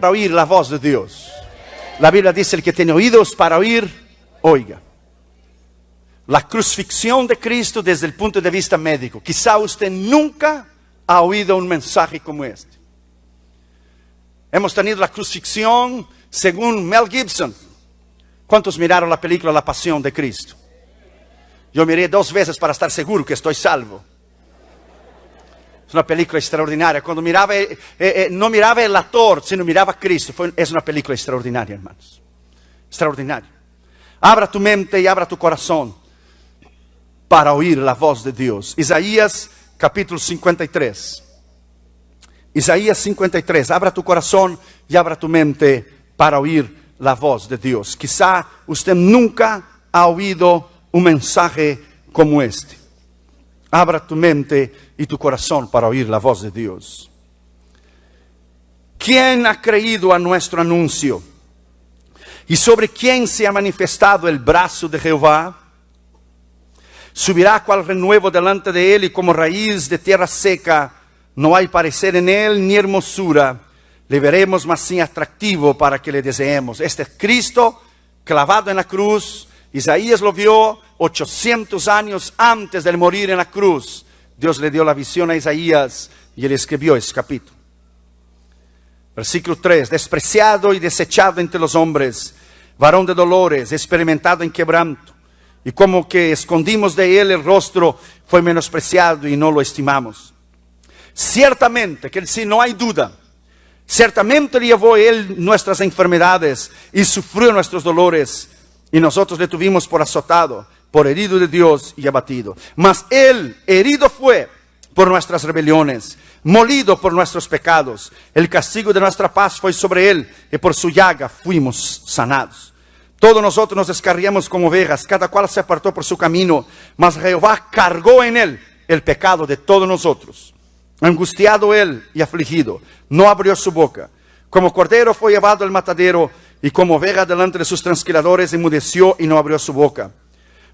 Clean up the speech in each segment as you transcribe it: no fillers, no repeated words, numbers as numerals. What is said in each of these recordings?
para oír la voz de Dios. La Biblia dice: el que tiene oídos para oír, oiga. La crucifixión de Cristo desde el punto de vista médico. Quizá usted nunca ha oído un mensaje como este. Hemos tenido la crucifixión según Mel Gibson. ¿Cuántos miraron la película La Pasión de Cristo? Yo miré 2 veces para estar seguro que estoy salvo. Es una película extraordinaria. Cuando miraba, no miraba el actor, sino miraba a Cristo. Es una película extraordinaria, hermanos. Extraordinaria. Abra tu mente y abra tu corazón para oír la voz de Dios. Isaías capítulo 53. Isaías 53. Abra tu corazón y abra tu mente para oír la voz de Dios. Quizá usted nunca ha oído un mensaje como este. Abra tu mente y tu corazón para oír la voz de Dios. ¿Quién ha creído a nuestro anuncio? ¿Y sobre quién se ha manifestado el brazo de Jehová? Subirá cual renuevo delante de él, y como raíz de tierra seca. No hay parecer en él ni hermosura. Le veremos más sin atractivo para que le deseemos. Este es Cristo clavado en la cruz. Isaías lo vio 800 años antes de morir en la cruz. Dios le dio la visión a Isaías y él escribió ese capítulo. Versículo 3. Despreciado y desechado entre los hombres, varón de dolores, experimentado en quebranto. Y como que escondimos de él el rostro, fue menospreciado y no lo estimamos. Ciertamente, que sí, no hay duda, ciertamente llevó él nuestras enfermedades y sufrió nuestros dolores. Y nosotros le tuvimos por azotado, por herido de Dios y abatido. Mas él herido fue por nuestras rebeliones, molido por nuestros pecados. El castigo de nuestra paz fue sobre él, y por su llaga fuimos sanados. Todos nosotros nos descarriamos como ovejas, cada cual se apartó por su camino, mas Jehová cargó en él el pecado de todos nosotros. Angustiado él y afligido, no abrió su boca. Como cordero fue llevado al matadero, y como oveja delante de sus trasquiladores enmudeció y no abrió su boca.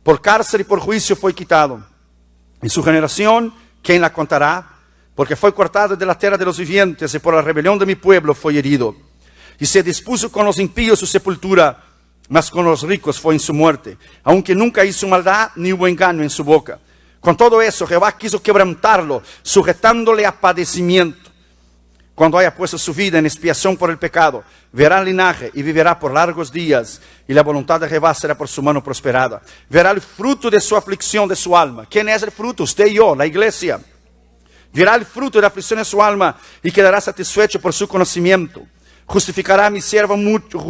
Por cárcel y por juicio fue quitado. En su generación, ¿quién la contará? Porque fue cortado de la tierra de los vivientes, y por la rebelión de mi pueblo fue herido. Y se dispuso con los impíos su sepultura, mas con los ricos fue en su muerte, aunque nunca hizo maldad ni hubo engaño en su boca. Con todo eso, Jehová quiso quebrantarlo, sujetándole a padecimiento. Cuando haya puesto su vida en expiación por el pecado, verá el linaje y vivirá por largos días, y la voluntad de Jehová será por su mano prosperada. Verá el fruto de su aflicción de su alma. ¿Quién es el fruto? Usted y yo, la iglesia. Verá el fruto de la aflicción de su alma y quedará satisfecho por su conocimiento. Justificará a mi siervo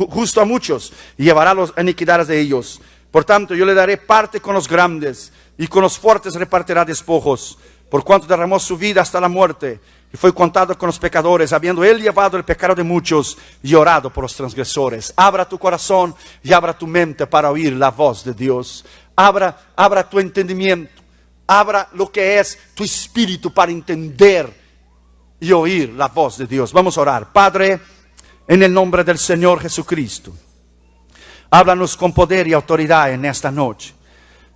justo a muchos y llevará las iniquidades de ellos. Por tanto, yo le daré parte con los grandes, y con los fuertes repartirá despojos. Por cuanto derramó su vida hasta la muerte, y fue contado con los pecadores, habiendo él llevado el pecado de muchos y orado por los transgresores. Abra tu corazón y abra tu mente para oír la voz de Dios. Abra tu entendimiento. Abra lo que es tu espíritu para entender y oír la voz de Dios. Vamos a orar. Padre, en el nombre del Señor Jesucristo, háblanos con poder y autoridad en esta noche.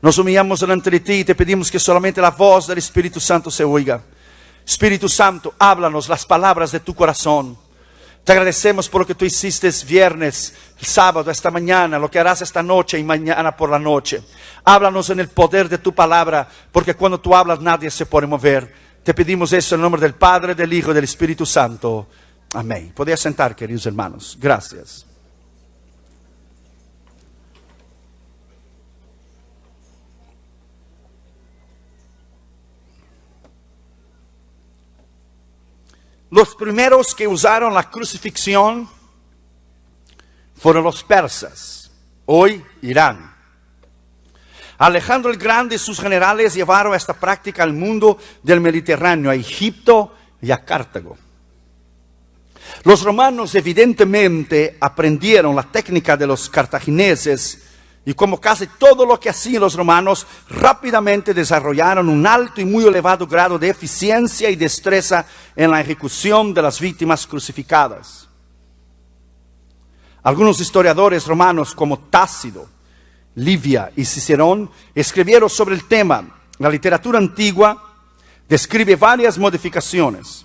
Nos humillamos delante de ti y te pedimos que solamente la voz del Espíritu Santo se oiga. Espíritu Santo, háblanos las palabras de tu corazón. Te agradecemos por lo que tú hiciste viernes, el sábado, esta mañana, lo que harás esta noche y mañana por la noche. Háblanos en el poder de tu palabra, porque cuando tú hablas nadie se puede mover. Te pedimos eso en el nombre del Padre, del Hijo y del Espíritu Santo. Amén. Podéis sentar, queridos hermanos. Gracias. Los primeros que usaron la crucifixión fueron los persas, hoy Irán. Alejandro el Grande y sus generales llevaron esta práctica al mundo del Mediterráneo, a Egipto y a Cartago. Los romanos evidentemente aprendieron la técnica de los cartagineses, y como casi todo lo que hacían los romanos, rápidamente desarrollaron un alto y muy elevado grado de eficiencia y destreza en la ejecución de las víctimas crucificadas. Algunos historiadores romanos como Tácito, Livia y Cicerón escribieron sobre el tema. La literatura antigua describe varias modificaciones.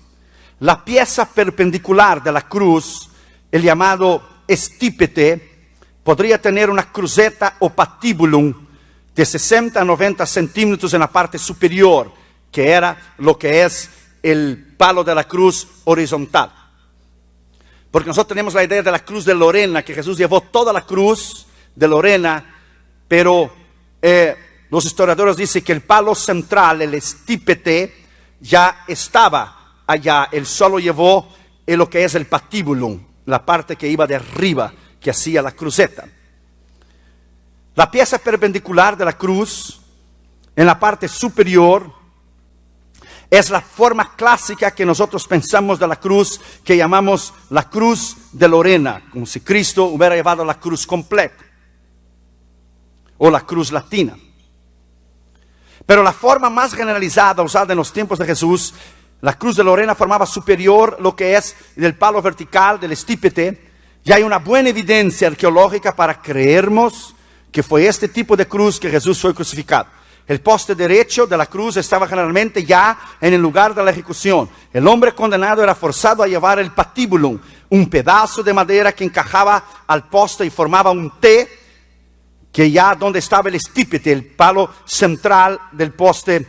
La pieza perpendicular de la cruz el llamado estípete, podría tener una cruceta o patibulum de 60 a 90 centímetros en la parte superior, que era lo que es el palo de la cruz horizontal. Porque nosotros tenemos la idea de la cruz de Lorena, que Jesús llevó toda la cruz de Lorena, pero los historiadores dicen que el palo central, el estípete, ya estaba allá. Él solo llevó lo que es el patibulum, la parte que iba de arriba, que hacía la cruceta. La pieza perpendicular de la cruz, en la parte superior, es la forma clásica que nosotros pensamos de la cruz, que llamamos la cruz de Lorena, como si Cristo hubiera llevado la cruz completa, o la cruz latina. Pero la forma más generalizada usada en los tiempos de Jesús, la cruz de Lorena formaba superior lo que es del palo vertical, del estípete. Ya hay una buena evidencia arqueológica para creernos que fue este tipo de cruz que Jesús fue crucificado. El poste derecho de la cruz estaba generalmente ya en el lugar de la ejecución. El hombre condenado era forzado a llevar el patibulum, un pedazo de madera que encajaba al poste y formaba un T, que ya donde estaba el estípete, el palo central del poste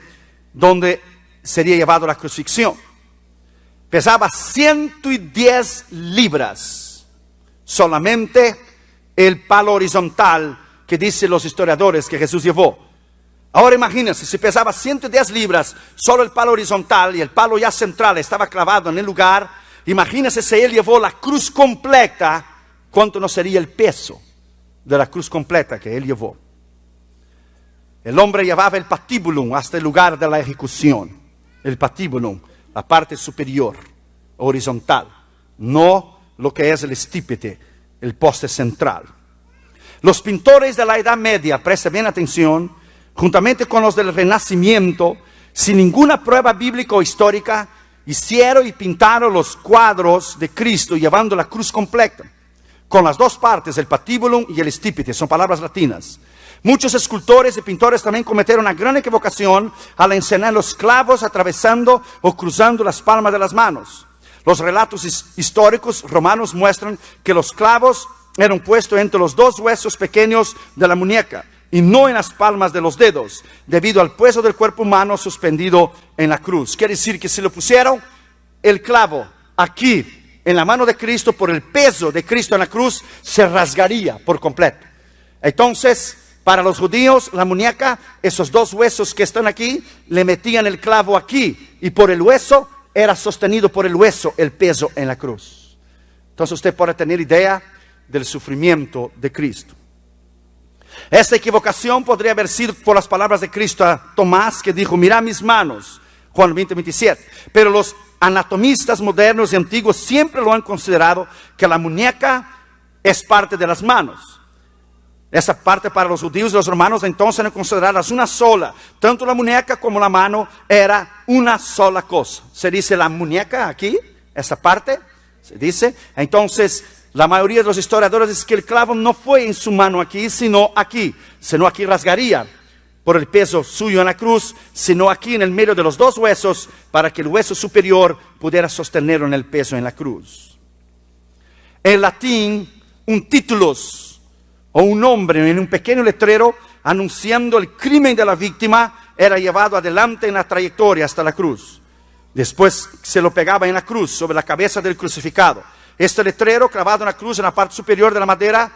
donde sería llevado la crucifixión. Pesaba 110 libras, solamente el palo horizontal que dicen los historiadores que Jesús llevó. Ahora imagínense, si pesaba 110 libras, solo el palo horizontal y el palo ya central estaba clavado en el lugar, imagínense si él llevó la cruz completa, ¿cuánto no sería el peso de la cruz completa que él llevó? El hombre llevaba el patibulum hasta el lugar de la ejecución. El patibulum, la parte superior, horizontal, no lo que es el estípete, el poste central. Los pintores de la Edad Media, presten bien atención, juntamente con los del Renacimiento, sin ninguna prueba bíblica o histórica, hicieron y pintaron los cuadros de Cristo llevando la cruz completa, con las dos partes, el patibulum y el estípete, son palabras latinas. Muchos escultores y pintores también cometieron una gran equivocación al enseñar los clavos atravesando o cruzando las palmas de las manos. Los relatos históricos romanos muestran que los clavos eran puestos entre los dos huesos pequeños de la muñeca y no en las palmas de los dedos, debido al peso del cuerpo humano suspendido en la cruz. Quiere decir que si lo pusieron el clavo aquí en la mano de Cristo, por el peso de Cristo en la cruz, se rasgaría por completo. Entonces, para los judíos, la muñeca, esos dos huesos que están aquí, le metían el clavo aquí, y por el hueso, era sostenido por el hueso el peso en la cruz. Entonces usted puede tener idea del sufrimiento de Cristo. Esta equivocación podría haber sido por las palabras de Cristo a Tomás, que dijo: mira mis manos, Juan 20:27. Pero los anatomistas modernos y antiguos siempre lo han considerado que la muñeca es parte de las manos. Esa parte para los judíos y los romanos entonces eran consideradas una sola. Tanto la muñeca como la mano era una sola cosa. Se dice la muñeca aquí, esa parte, se dice. Entonces, la mayoría de los historiadores dicen que el clavo no fue en su mano aquí, sino aquí. Sino aquí rasgaría por el peso suyo en la cruz, sino aquí en el medio de los dos huesos, para que el hueso superior pudiera sostenerlo en el peso en la cruz. En latín, un titulus o un nombre en un pequeño letrero anunciando el crimen de la víctima era llevado adelante en la trayectoria hasta la cruz. Después se lo pegaba en la cruz, sobre la cabeza del crucificado. Este letrero clavado en la cruz, en la parte superior de la madera,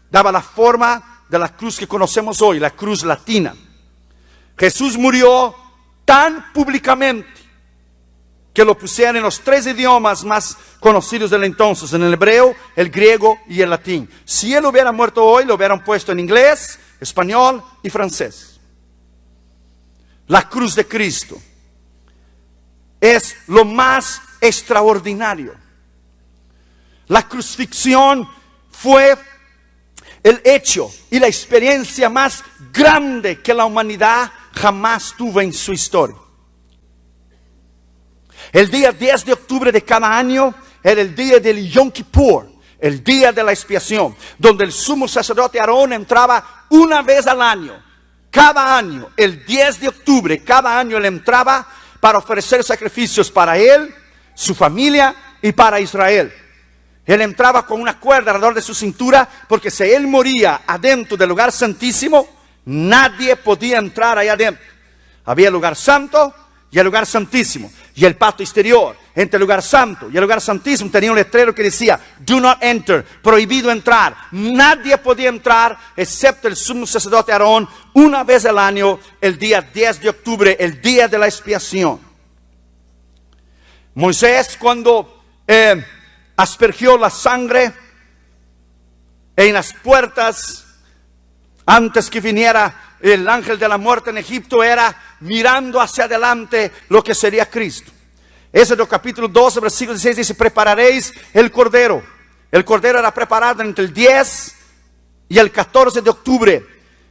daba la forma de la cruz que conocemos hoy, la cruz latina. Jesús murió tan públicamente que lo pusieron en los 3 idiomas más conocidos del entonces, en el hebreo, el griego y el latín. Si él hubiera muerto hoy, lo hubieran puesto en inglés, español y francés. La cruz de Cristo es lo más extraordinario. La crucifixión fue el hecho y la experiencia más grande que la humanidad jamás tuvo en su historia. El día 10 de octubre de cada año era el día del Yom Kippur, el día de la expiación, donde el sumo sacerdote Aarón entraba una vez al año. Cada año, el 10 de octubre, cada año él entraba para ofrecer sacrificios para él, su familia y para Israel. Él entraba con una cuerda alrededor de su cintura, porque si él moría adentro del lugar santísimo, nadie podía entrar allá adentro. Había el lugar santo y el lugar santísimo, y el patio exterior. Entre el lugar santo y el lugar santísimo tenía un letrero que decía: do not enter, prohibido entrar. Nadie podía entrar excepto el sumo sacerdote Aarón, una vez al año, el día 10 de octubre, el día de la expiación. Moisés, cuando aspergió la sangre en las puertas, antes que viniera el ángel de la muerte en Egipto, era mirando hacia adelante lo que sería Cristo. Éxodo capítulo 12, versículo 16 dice: prepararéis el cordero. El cordero era preparado entre el 10 y el 14 de octubre.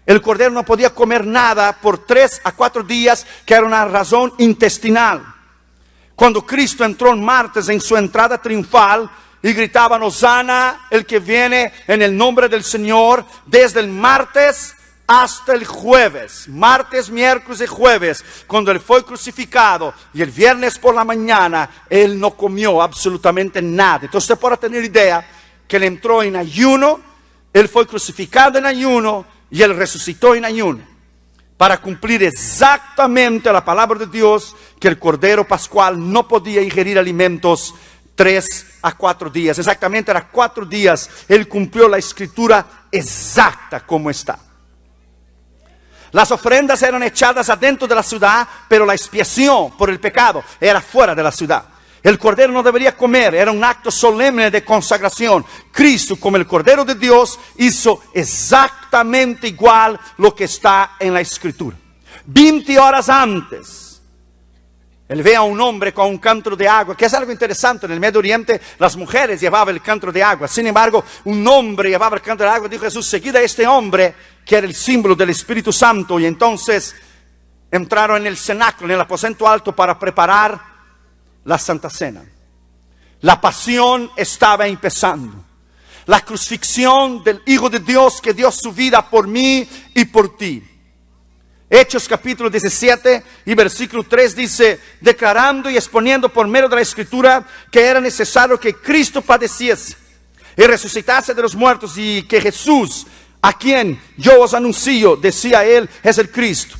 El cordero no podía comer nada por 3 a 4 días, que era una razón intestinal. Cuando Cristo entró en martes en su entrada triunfal y gritaban: Hosana, el que viene en el nombre del Señor, desde el martes hasta el jueves, martes, miércoles y jueves, cuando él fue crucificado, y el viernes por la mañana, él no comió absolutamente nada. Entonces usted puede tener idea que él entró en ayuno, él fue crucificado en ayuno, y él resucitó en ayuno, para cumplir exactamente la palabra de Dios, que el Cordero Pascual no podía ingerir alimentos 3 a 4 días. Exactamente era 4 días, él cumplió la escritura exacta como está. Las ofrendas eran echadas adentro de la ciudad, pero la expiación por el pecado era fuera de la ciudad. El cordero no debería comer, era un acto solemne de consagración. Cristo, como el Cordero de Dios, hizo exactamente igual lo que está en la Escritura. 20 horas antes, él ve a un hombre con un cántaro de agua, que es algo interesante. En el Medio Oriente las mujeres llevaban el cántaro de agua. Sin embargo, un hombre llevaba el cántaro de agua. Dijo Jesús: seguid a este hombre, que era el símbolo del Espíritu Santo. Y entonces entraron en el cenáculo, en el aposento alto, para preparar la Santa Cena. La pasión estaba empezando. La crucifixión del Hijo de Dios, que dio su vida por mí y por ti. Hechos capítulo 17 y versículo 3 dice: declarando y exponiendo por medio de la Escritura que era necesario que Cristo padeciese y resucitase de los muertos, y que Jesús, a quien yo os anuncio, decía él, es el Cristo.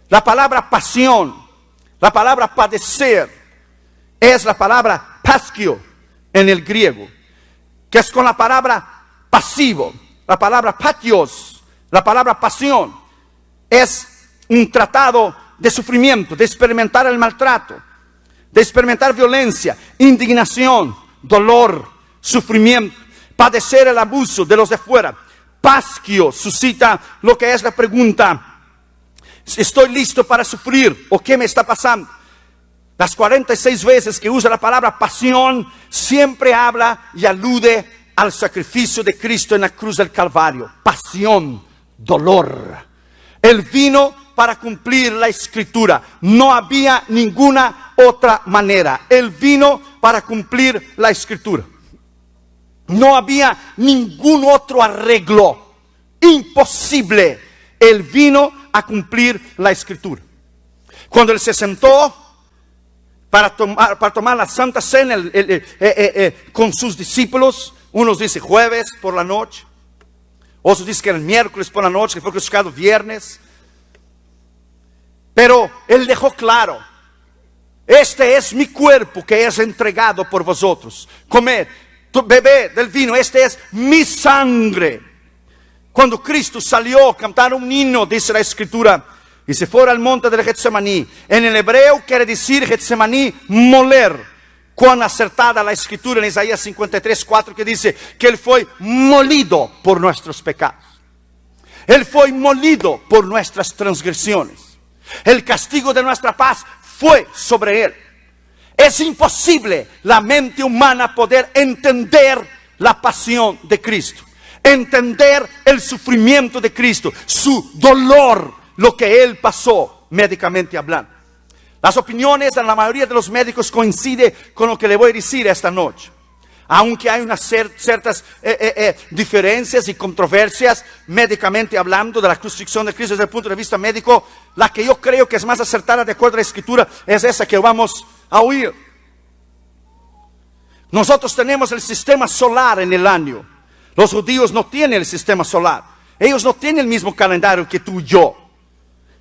La palabra pasión, la palabra padecer, es la palabra paschio en el griego, que es con la palabra pasivo. La palabra patios, la palabra pasión, es un tratado de sufrimiento, de experimentar el maltrato, de experimentar violencia, indignación, dolor, sufrimiento, padecer el abuso de los de fuera. Paschio suscita lo que es la pregunta: ¿estoy listo para sufrir o qué me está pasando? Las 46 veces que usa la palabra pasión, siempre habla y alude al sacrificio de Cristo en la cruz del Calvario. Pasión, dolor. Él vino para cumplir la Escritura. No había ninguna otra manera. Él vino para cumplir la Escritura. No había ningún otro arreglo. Imposible. Él vino a cumplir la Escritura. Cuando él se sentó para tomar la Santa Cena con sus discípulos, unos dicen jueves por la noche, otros dicen que era el miércoles por la noche, que fue crucificado viernes. Pero él dejó claro: este es mi cuerpo que es entregado por vosotros. Comed, bebed del vino, este es mi sangre. Cuando Cristo salió, cantaron un himno, dice la Escritura, y se fue al monte del Getsemaní. En el hebreo quiere decir Getsemaní, moler. Cuán acertada la Escritura en Isaías 53:4, que dice que él fue molido por nuestros pecados. Él fue molido por nuestras transgresiones. El castigo de nuestra paz fue sobre él. Es imposible la mente humana poder entender la pasión de Cristo, entender el sufrimiento de Cristo, su dolor, lo que él pasó médicamente hablando. Las opiniones de la mayoría de los médicos coinciden con lo que le voy a decir esta noche. Aunque hay unas ciertas diferencias y controversias médicamente hablando de la crucifixión de Cristo desde el punto de vista médico, la que yo creo que es más acertada de acuerdo a la Escritura es esa que vamos a oír. Nosotros tenemos el sistema solar en el año. Los judíos no tienen el sistema solar. Ellos no tienen el mismo calendario que tú y yo.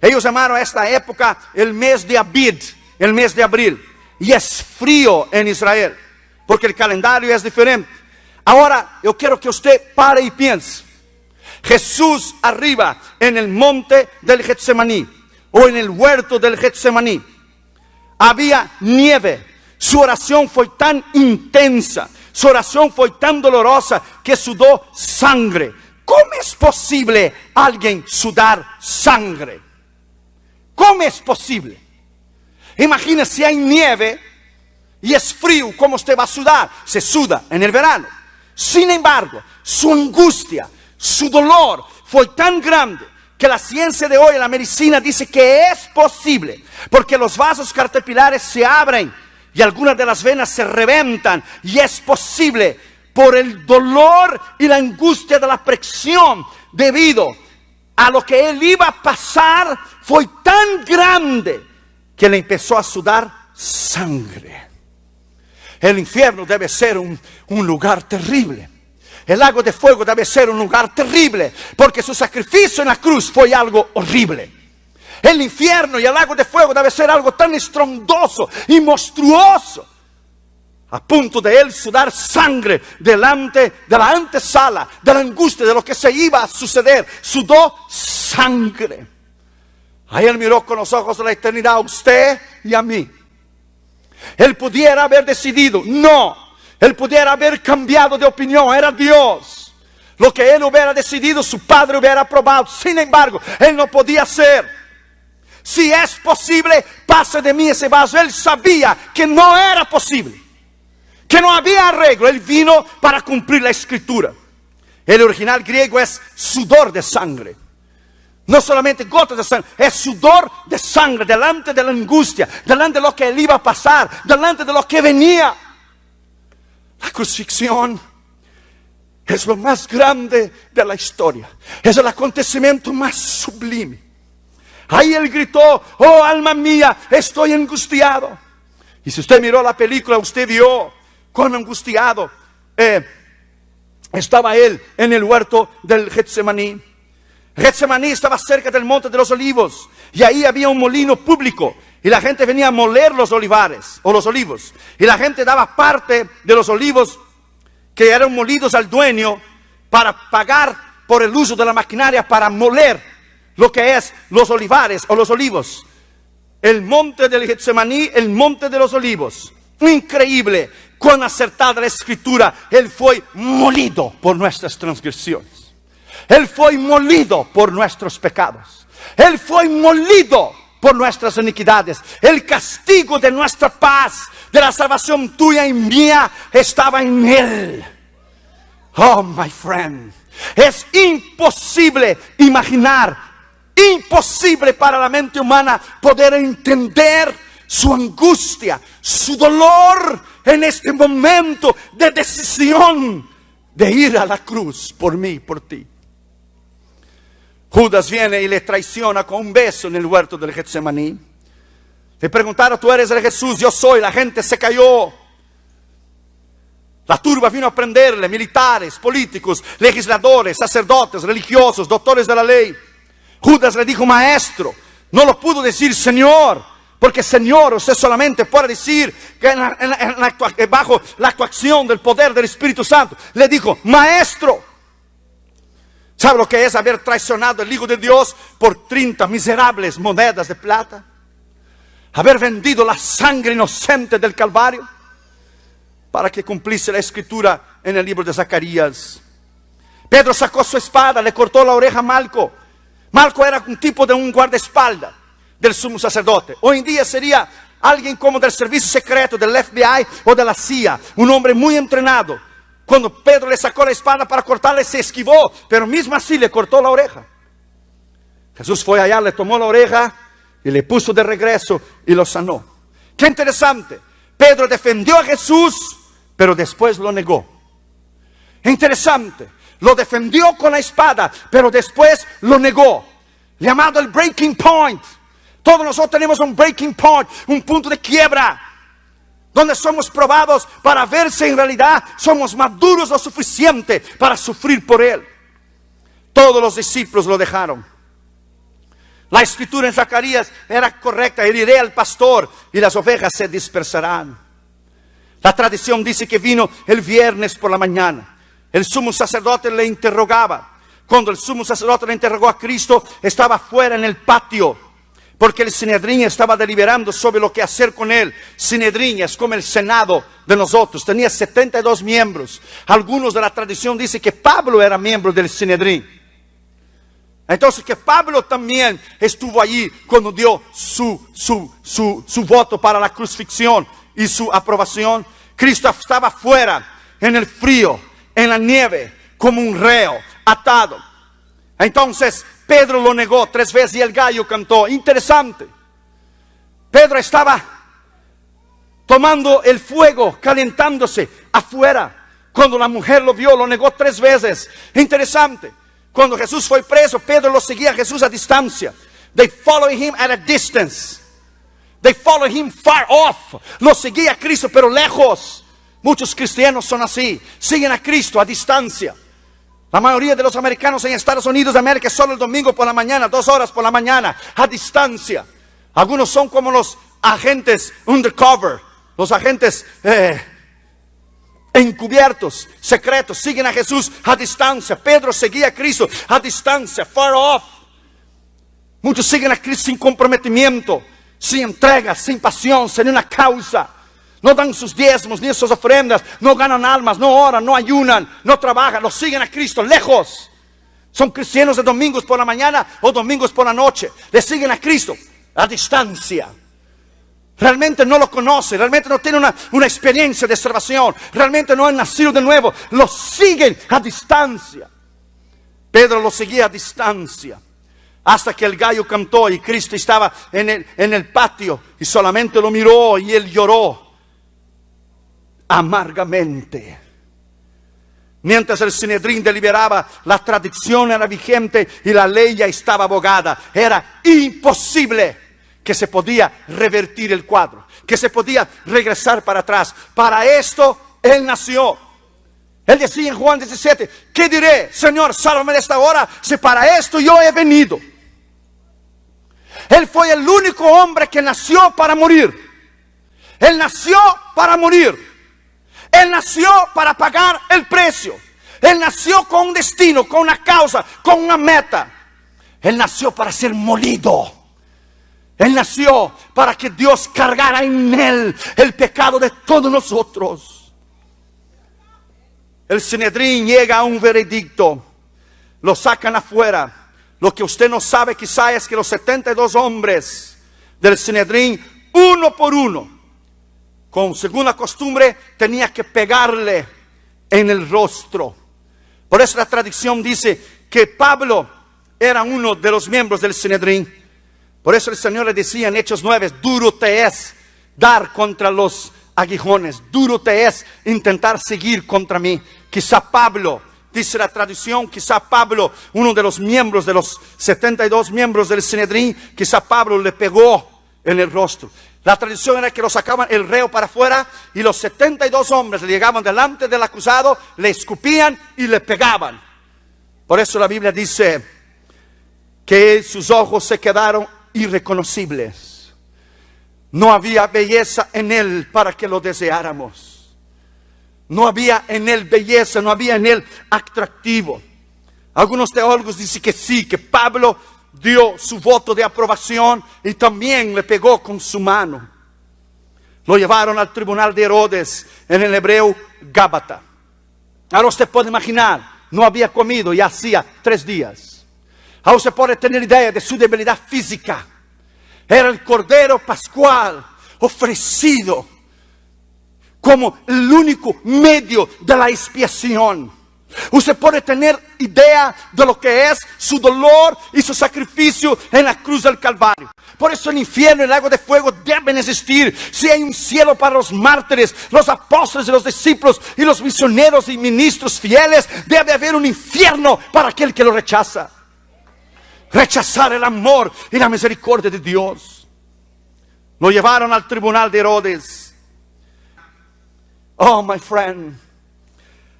Ellos llamaron a esta época el mes de Abid, el mes de abril. Y es frío en Israel, porque el calendario es diferente. Ahora, yo quiero que usted pare y piense. Jesús arriba en el monte del Getsemaní, o en el huerto del Getsemaní, había nieve. Su oración fue tan intensa, su oración fue tan dolorosa que sudó sangre. ¿Cómo es posible alguien sudar sangre? ¿Cómo es posible? Imagina si hay nieve y es frío, ¿cómo usted va a sudar? Se suda en el verano. Sin embargo, su angustia, su dolor fue tan grande que la ciencia de hoy, la medicina, dice que es posible, porque los vasos capilares se abren y algunas de las venas se reventan, y es posible por el dolor y la angustia de la presión debido a lo que él iba a pasar. Fue tan grande que le empezó a sudar sangre. El infierno debe ser un lugar terrible. El lago de fuego debe ser un lugar terrible, porque su sacrificio en la cruz fue algo horrible. El infierno y el lago de fuego debe ser algo tan estrondoso y monstruoso, a punto de él sudar sangre delante de la antesala de la angustia de lo que se iba a suceder. Sudó sangre. Ahí él miró con los ojos de la eternidad a usted y a mí. Él pudiera haber decidido, no. Él pudiera haber cambiado de opinión, era Dios. Lo que él hubiera decidido, su padre hubiera aprobado. Sin embargo, él no podía hacer. Si es posible, pase de mí ese vaso. Él sabía que no era posible, que no había arreglo. Él vino para cumplir la escritura. El original griego es sudor de sangre. No solamente gotas de sangre, es sudor de sangre delante de la angustia, delante de lo que él iba a pasar, delante de lo que venía. La crucifixión es lo más grande de la historia. Es el acontecimiento más sublime. Ahí él gritó: oh alma mía, estoy angustiado. Y si usted miró la película, usted vio cuán angustiado estaba él en el huerto del Getsemaní. Getsemaní estaba cerca del monte de los olivos, y ahí había un molino público, y la gente venía a moler los olivares o los olivos, y la gente daba parte de los olivos que eran molidos al dueño para pagar por el uso de la maquinaria para moler lo que es los olivares o los olivos. El monte del Getsemaní, el monte de los olivos. Increíble cuán acertada la escritura. Él fue molido por nuestras transgresiones. Él fue molido por nuestros pecados. Él fue molido por nuestras iniquidades. El castigo de nuestra paz, de la salvación tuya y mía, estaba en él. Oh, my friend. Es imposible imaginar, imposible para la mente humana poder entender su angustia, su dolor en este momento de decisión de ir a la cruz por mí y por ti. Judas viene y le traiciona con un beso en el huerto del Getsemaní. Le preguntaron: tú eres el Jesús. Yo soy. La gente se cayó. La turba vino a prenderle, militares, políticos, legisladores, sacerdotes, religiosos, doctores de la ley. Judas le dijo: maestro. No lo pudo decir Señor, porque Señor usted solamente puede decir que bajo la actuación del poder del Espíritu Santo. Le dijo: maestro. ¿Sabe lo que es haber traicionado al Hijo de Dios por 30 miserables monedas de plata? Haber vendido la sangre inocente del Calvario para que cumpliese la escritura en el libro de Zacarías. Pedro sacó su espada, le cortó la oreja a Malco. Malco era un tipo de un guardaespaldas del sumo sacerdote. Hoy en día sería alguien como del servicio secreto, del FBI o de la CIA. Un hombre muy entrenado. Cuando Pedro le sacó la espada para cortarle, se esquivó, pero mismo así le cortó la oreja. Jesús fue allá, le tomó la oreja y le puso de regreso y lo sanó. Qué interesante. Pedro defendió a Jesús, pero después lo negó. Interesante. Lo defendió con la espada, pero después lo negó. Llamado el breaking point. Todos nosotros tenemos un breaking point, un punto de quiebra, donde somos probados para ver si en realidad somos maduros lo suficiente para sufrir por Él. Todos los discípulos lo dejaron. La escritura en Zacarías era correcta: heriré al pastor y las ovejas se dispersarán. La tradición dice que vino el viernes por la mañana. El sumo sacerdote le interrogaba. Cuando el sumo sacerdote le interrogó a Cristo, estaba fuera en el patio, porque el Sinedrín estaba deliberando sobre lo que hacer con él. Sinedrín es como el Senado de nosotros, tenía 72 miembros. Algunos de la tradición dicen que Pablo era miembro del Sinedrín. Entonces que Pablo también estuvo allí cuando dio su voto para la crucifixión y su aprobación. Cristo estaba fuera, en el frío, en la nieve, como un reo, atado. Entonces Pedro lo negó 3 veces y el gallo cantó. Interesante. Pedro estaba tomando el fuego, calentándose afuera. Cuando la mujer lo vio, lo negó 3 veces. Interesante. Cuando Jesús fue preso, Pedro lo seguía a Jesús a distancia. They followed him at a distance. They followed him far off. Lo seguía a Cristo, pero lejos. Muchos cristianos son así. Siguen a Cristo a distancia. La mayoría de los americanos en Estados Unidos de América solo el domingo por la mañana, 2 horas por la mañana, a distancia. Algunos son como los agentes undercover, los agentes encubiertos, secretos, siguen a Jesús a distancia. Pedro seguía a Cristo a distancia, far off. Muchos siguen a Cristo sin comprometimiento, sin entrega, sin pasión, sin una causa. No dan sus diezmos ni sus ofrendas, no ganan almas, no oran, no ayunan, no trabajan, los siguen a Cristo lejos. Son cristianos de domingos por la mañana o domingos por la noche. Le siguen a Cristo a distancia. Realmente no lo conocen, realmente no tienen una experiencia de salvación, realmente no han nacido de nuevo. Los siguen a distancia. Pedro lo seguía a distancia. Hasta que el gallo cantó y Cristo estaba en el patio y solamente lo miró y él lloró amargamente. Mientras el Sinedrín deliberaba, la tradición era vigente y la ley ya estaba abogada. Era imposible que se podía revertir el cuadro, que se podía regresar para atrás. Para esto Él nació. Él decía en Juan 17, ¿qué diré? Señor, sálvame de esta hora, si para esto yo he venido. Él fue el único hombre que nació para morir. Él nació para morir. Él nació para pagar el precio. Él nació con un destino, con una causa, con una meta. Él nació para ser molido. Él nació para que Dios cargara en Él el pecado de todos nosotros. El Sinedrín llega a un veredicto. Lo sacan afuera. Lo que usted no sabe quizá es que los 72 hombres del Sinedrín, uno por uno, según la costumbre, tenía que pegarle en el rostro. Por eso la tradición dice que Pablo era uno de los miembros del Sinedrín. Por eso el Señor le decía en Hechos 9, duro te es dar contra los aguijones, duro te es intentar seguir contra mí. Quizá Pablo, dice la tradición, quizá Pablo, uno de los miembros de los 72 miembros del Sinedrín, quizá Pablo le pegó en el rostro. La tradición era que lo sacaban el reo para afuera y los 72 hombres le llegaban delante del acusado, le escupían y le pegaban. Por eso la Biblia dice que sus ojos se quedaron irreconocibles. No había belleza en él para que lo deseáramos. No había en él belleza, no había en él atractivo. Algunos teólogos dicen que sí, que Pablo dio su voto de aprobación y también le pegó con su mano. Lo llevaron al tribunal de Herodes, en el hebreo Gábata. Ahora usted puede imaginar, no había comido y hacía 3 días. Ahora usted puede tener idea de su debilidad física. Era el Cordero Pascual ofrecido como el único medio de la expiación. Usted puede tener idea de lo que es su dolor y su sacrificio en la cruz del Calvario. Por eso el infierno y el lago de fuego deben existir. Si hay un cielo para los mártires, los apóstoles y los discípulos y los misioneros y ministros fieles, debe haber un infierno para aquel que lo rechaza. Rechazar el amor y la misericordia de Dios. Lo llevaron al tribunal de Herodes. Oh, my friend,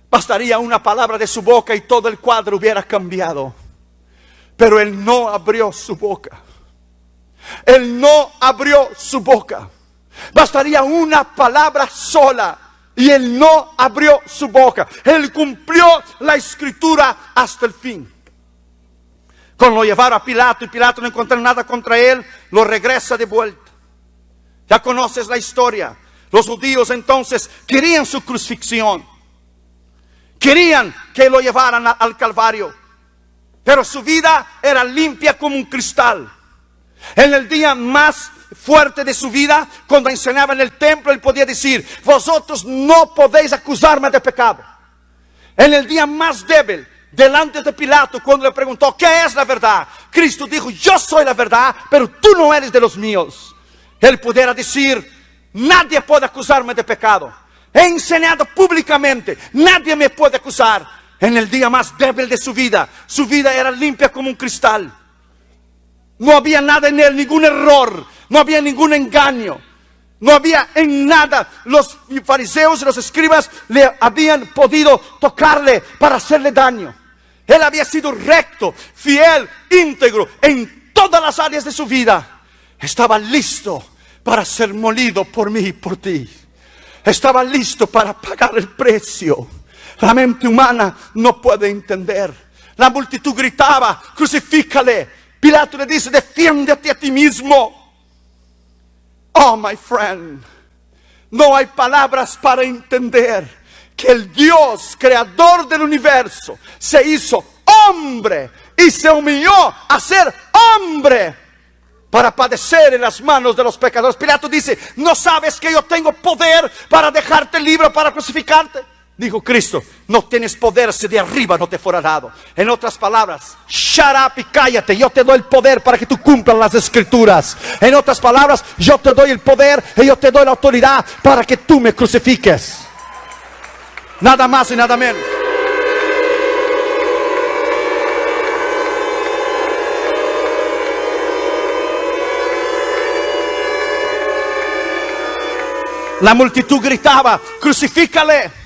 bastaría una palabra de su boca y todo el cuadro hubiera cambiado. Pero Él no abrió su boca. Él no abrió su boca. Bastaría una palabra sola y Él no abrió su boca. Él cumplió la escritura hasta el fin. Cuando lo llevaron a Pilato y Pilato no encontró nada contra Él, lo regresa de vuelta. Ya conoces la historia. Los judíos entonces querían su crucifixión. Querían que lo llevaran al Calvario. Pero su vida era limpia como un cristal. En el día más fuerte de su vida, cuando enseñaba en el templo, Él podía decir: vosotros no podéis acusarme de pecado. En el día más débil, delante de Pilato, cuando le preguntó: ¿qué es la verdad? Cristo dijo: yo soy la verdad, pero tú no eres de los míos. Él pudiera decir: nadie puede acusarme de pecado. He enseñado públicamente, nadie me puede acusar. En el día más débil de su vida era limpia como un cristal. No había nada en él, ningún error, no había ningún engaño. No había en nada. Los fariseos y los escribas le habían podido tocarle para hacerle daño. Él había sido recto, fiel, íntegro en todas las áreas de su vida. Estaba listo para ser molido por mí y por ti. Estaba listo para pagar el precio. La mente humana no puede entender. La multitud gritaba: crucifícale. Pilato le dice: defiéndete a ti mismo. Oh, my friend, no hay palabras para entender que el Dios creador del universo se hizo hombre y se humilló a ser hombre para padecer en las manos de los pecadores. Pilato dice: ¿no sabes que yo tengo poder para dejarte libre, para crucificarte? Dijo Cristo: no tienes poder si de arriba no te fuera dado. En otras palabras, shut up y cállate. Yo te doy el poder para que tú cumplas las escrituras. En otras palabras, yo te doy el poder y yo te doy la autoridad para que tú me crucifiques. Nada más y nada menos. La multitud gritaba: crucifícale.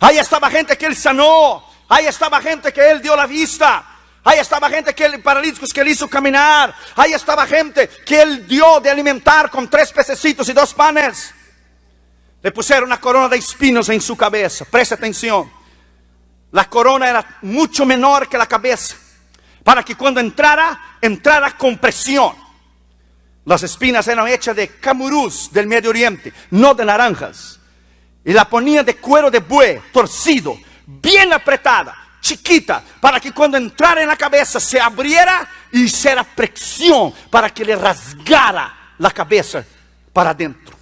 Ahí estaba gente que Él sanó. Ahí estaba gente que Él dio la vista. Ahí estaba gente que Él, paralíticos que Él hizo caminar. Ahí estaba gente que Él dio de alimentar con 3 pececitos y 2 panes. Le pusieron una corona de espinos en su cabeza. Presta atención. La corona era mucho menor que la cabeza, para que cuando entrara con presión. Las espinas eran hechas de camurús del Medio Oriente, no de naranjas. Y la ponía de cuero de buey, torcido, bien apretada, chiquita, para que cuando entrara en la cabeza se abriera y hiciera presión para que le rasgara la cabeza para adentro.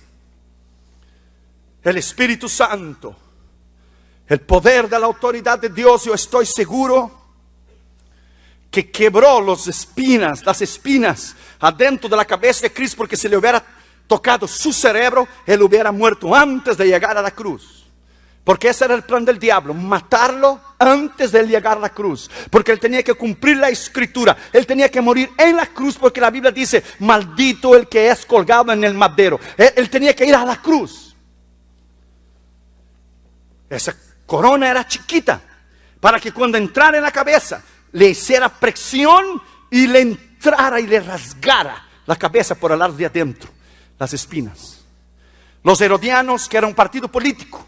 El Espíritu Santo, el poder de la autoridad de Dios, yo estoy seguro que quebró las espinas adentro de la cabeza de Cristo, porque si le hubiera tocado su cerebro, Él hubiera muerto antes de llegar a la cruz. Porque ese era el plan del diablo: matarlo antes de llegar a la cruz. Porque Él tenía que cumplir la escritura. Él tenía que morir en la cruz, porque la Biblia dice: maldito el que es colgado en el madero. Él tenía que ir a la cruz. Esa corona era chiquita, para que cuando entrara en la cabeza le hiciera presión y le entrara y le rasgara la cabeza por el lado de adentro, las espinas. Los herodianos, que era un partido político,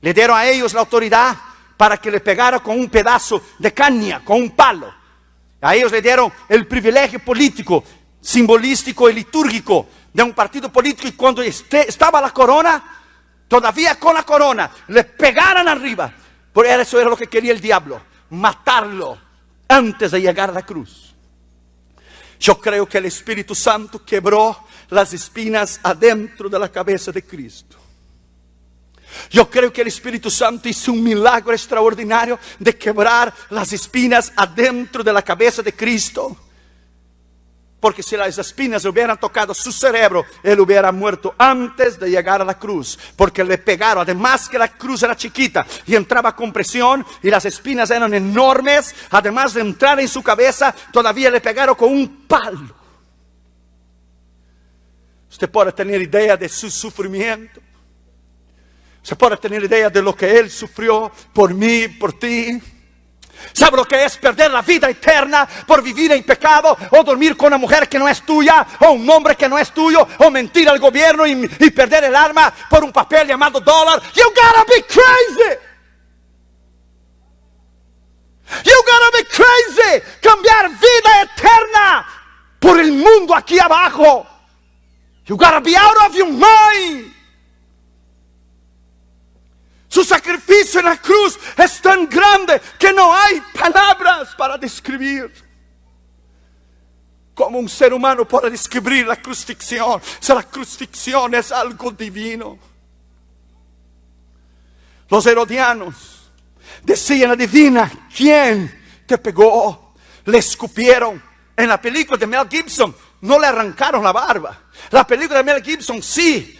le dieron a ellos la autoridad para que le pegara con un pedazo de caña, con un palo. A ellos le dieron el privilegio político, simbolístico y litúrgico de un partido político. Y cuando estaba la corona, todavía con la corona, le pegaran arriba. Por eso era lo que quería el diablo: matarlo antes de llegar a la cruz. Yo creo que el Espíritu Santo quebró las espinas adentro de la cabeza de Cristo. Yo creo que el Espíritu Santo hizo un milagro extraordinario de quebrar las espinas adentro de la cabeza de Cristo. Porque si las espinas hubieran tocado su cerebro, Él hubiera muerto antes de llegar a la cruz. Porque le pegaron, además que la cruz era chiquita y entraba con presión, y las espinas eran enormes. Además de entrar en su cabeza, todavía le pegaron con un palo. Usted puede tener idea de su sufrimiento. Se puede tener idea de lo que Él sufrió por mí, por ti. ¿Sabe lo que es perder la vida eterna por vivir en pecado? O dormir con una mujer que no es tuya, o un hombre que no es tuyo, o mentir al gobierno y perder el alma por un papel llamado dólar. You gotta be crazy. You gotta be crazy. Cambiar vida eterna por el mundo aquí abajo. You gotta be out of your mind. Su sacrificio en la cruz es tan grande que no hay palabras para describir. ¿Cómo un ser humano puede describir la crucifixión? Si la crucifixión es algo divino. Los herodianos decían: adivina quién te pegó. Le escupieron. En la película de Mel Gibson no le arrancaron la barba. La película de Mel Gibson sí,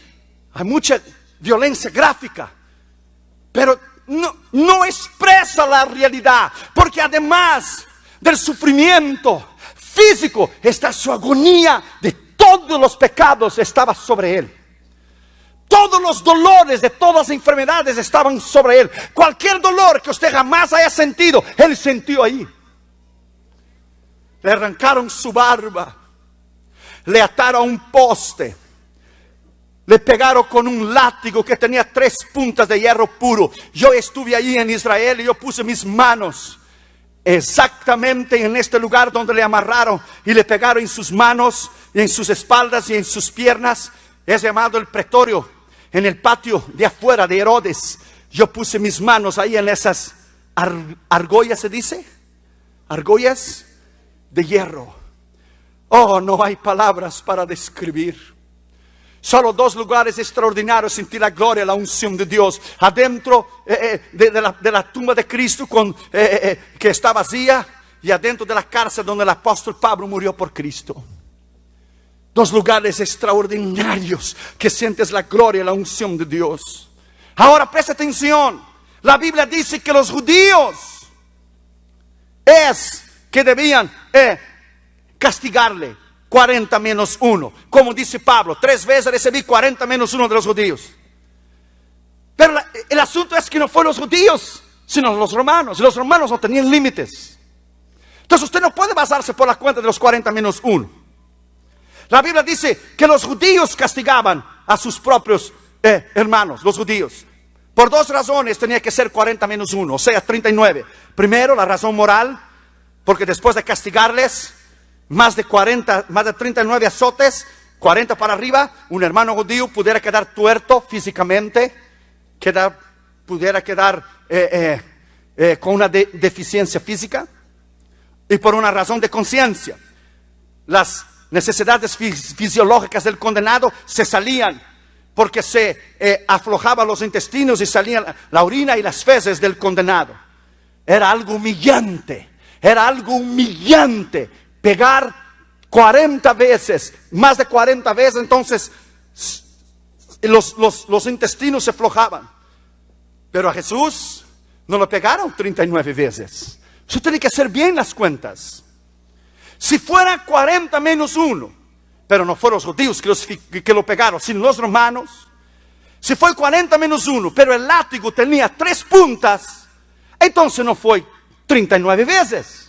hay mucha violencia gráfica, pero no expresa la realidad, porque además del sufrimiento físico está su agonía de todos los pecados estaba sobre Él. Todos los dolores de todas las enfermedades estaban sobre Él. Cualquier dolor que usted jamás haya sentido, Él sintió ahí. Le arrancaron su barba, le ataron a un poste, le pegaron con un látigo que tenía 3 puntas de hierro puro. Yo estuve allí en Israel y yo puse mis manos exactamente en este lugar donde le amarraron y le pegaron en sus manos y en sus espaldas y en sus piernas. Es llamado el pretorio, en el patio de afuera de Herodes. Yo puse mis manos ahí en esas argollas, ¿se dice? Argollas de hierro. Oh, no hay palabras para describir. Solo 2 lugares extraordinarios sentí la gloria, la unción de Dios. Adentro de la tumba de Cristo que está vacía, y adentro de la cárcel donde el apóstol Pablo murió por Cristo. 2 lugares extraordinarios que sientes la gloria, la unción de Dios. Ahora presta atención. La Biblia dice que los judíos es que debían castigarle. 40 menos 1, como dice Pablo, 3 veces recibí 40 menos 1 de los judíos. Pero el asunto es que no fueron los judíos, sino los romanos. Y los romanos no tenían límites. Entonces usted no puede basarse por la cuenta de los 40 menos 1. La Biblia dice que los judíos castigaban a sus propios hermanos, los judíos. Por 2 razones tenía que ser 40 menos 1, o sea 39. Primero, la razón moral, porque después de castigarles más de 39 azotes, 40 para arriba, un hermano judío pudiera quedar tuerto físicamente, pudiera quedar con una deficiencia física, y por una razón de conciencia. Las necesidades fisiológicas del condenado se salían, porque se aflojaban los intestinos y salían la orina y las feces del condenado. Era algo humillante, pegar 40 veces, más de 40 veces, entonces los intestinos se aflojaban. Pero a Jesús no lo pegaron 39 veces. Usted tiene que hacer bien las cuentas. Si fuera 40 menos 1, pero no fueron los judíos que lo pegaron, sino los romanos. Si fue 40 menos 1, pero el látigo tenía 3 puntas, entonces no fue 39 veces.